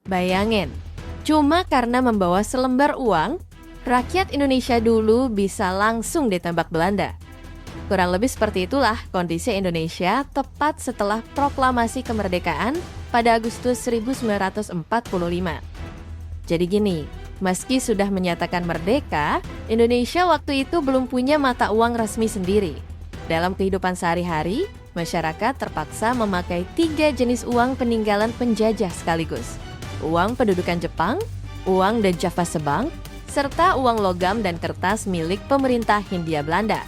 Bayangin, cuma karena membawa selembar uang, rakyat Indonesia dulu bisa langsung ditembak Belanda. Kurang lebih seperti itulah kondisi Indonesia tepat setelah proklamasi kemerdekaan pada Agustus 1945. Jadi gini, meski sudah menyatakan merdeka, Indonesia waktu itu belum punya mata uang resmi sendiri. Dalam kehidupan sehari-hari, masyarakat terpaksa memakai 3 jenis uang peninggalan penjajah sekaligus. Uang pendudukan Jepang, uang dan Java Sebang, serta uang logam dan kertas milik pemerintah Hindia Belanda.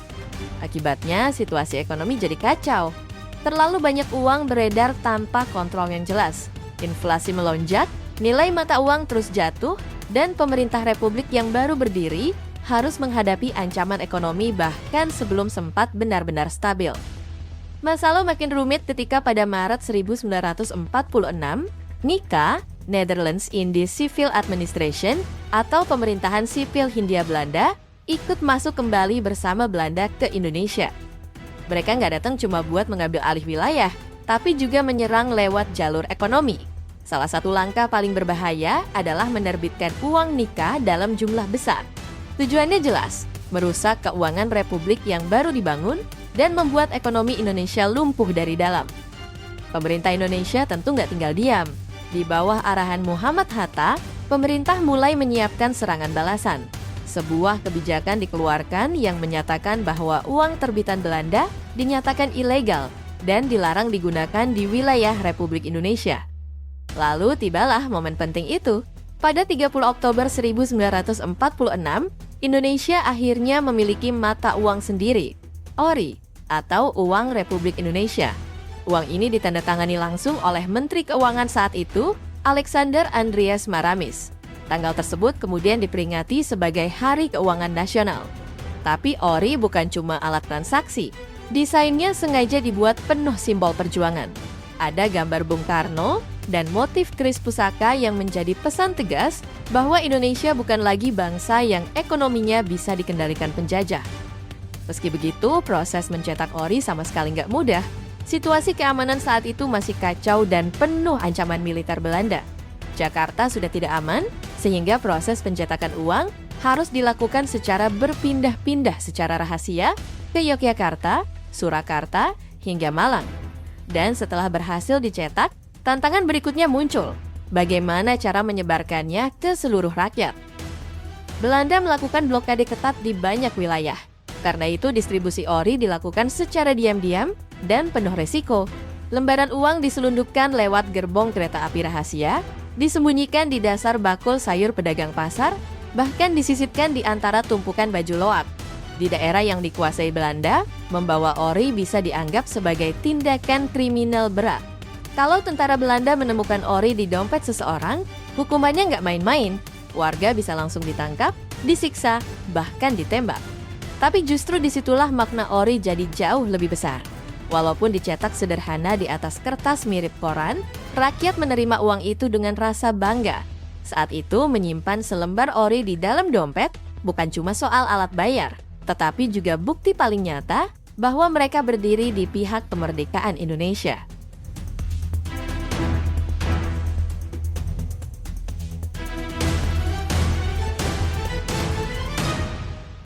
Akibatnya, situasi ekonomi jadi kacau. Terlalu banyak uang beredar tanpa kontrol yang jelas. Inflasi melonjak, nilai mata uang terus jatuh, dan pemerintah republik yang baru berdiri harus menghadapi ancaman ekonomi bahkan sebelum sempat benar-benar stabil. Masalah makin rumit ketika pada Maret 1946, NICA, Netherlands Indies Civil Administration, atau pemerintahan sipil Hindia Belanda, ikut masuk kembali bersama Belanda ke Indonesia. Mereka nggak datang cuma buat mengambil alih wilayah, tapi juga menyerang lewat jalur ekonomi. Salah satu langkah paling berbahaya adalah menerbitkan uang NICA dalam jumlah besar. Tujuannya jelas, merusak keuangan republik yang baru dibangun dan membuat ekonomi Indonesia lumpuh dari dalam. Pemerintah Indonesia tentu nggak tinggal diam. Di bawah arahan Muhammad Hatta, pemerintah mulai menyiapkan serangan balasan. Sebuah kebijakan dikeluarkan yang menyatakan bahwa uang terbitan Belanda dinyatakan ilegal dan dilarang digunakan di wilayah Republik Indonesia. Lalu tibalah momen penting itu. Pada 30 Oktober 1946, Indonesia akhirnya memiliki mata uang sendiri, ORI, atau Uang Republik Indonesia. Uang ini ditandatangani langsung oleh Menteri Keuangan saat itu, Alexander Andreas Maramis. Tanggal tersebut kemudian diperingati sebagai Hari Keuangan Nasional. Tapi ORI bukan cuma alat transaksi. Desainnya sengaja dibuat penuh simbol perjuangan. Ada gambar Bung Karno dan motif keris pusaka yang menjadi pesan tegas bahwa Indonesia bukan lagi bangsa yang ekonominya bisa dikendalikan penjajah. Meski begitu, proses mencetak ORI sama sekali nggak mudah. Situasi keamanan saat itu masih kacau dan penuh ancaman militer Belanda. Jakarta sudah tidak aman, sehingga proses pencetakan uang harus dilakukan secara berpindah-pindah secara rahasia ke Yogyakarta, Surakarta, hingga Malang. Dan setelah berhasil dicetak, tantangan berikutnya muncul. Bagaimana cara menyebarkannya ke seluruh rakyat? Belanda melakukan blokade ketat di banyak wilayah. Karena itu distribusi ORI dilakukan secara diam-diam dan penuh resiko. Lembaran uang diselundupkan lewat gerbong kereta api rahasia, disembunyikan di dasar bakul sayur pedagang pasar, bahkan disisipkan di antara tumpukan baju loak. Di daerah yang dikuasai Belanda, membawa ORI bisa dianggap sebagai tindakan kriminal berat. Kalau tentara Belanda menemukan ORI di dompet seseorang, hukumannya nggak main-main. Warga bisa langsung ditangkap, disiksa, bahkan ditembak. Tapi justru disitulah makna ORI jadi jauh lebih besar. Walaupun dicetak sederhana di atas kertas mirip koran, rakyat menerima uang itu dengan rasa bangga. Saat itu menyimpan selembar ORI di dalam dompet bukan cuma soal alat bayar, tetapi juga bukti paling nyata bahwa mereka berdiri di pihak kemerdekaan Indonesia.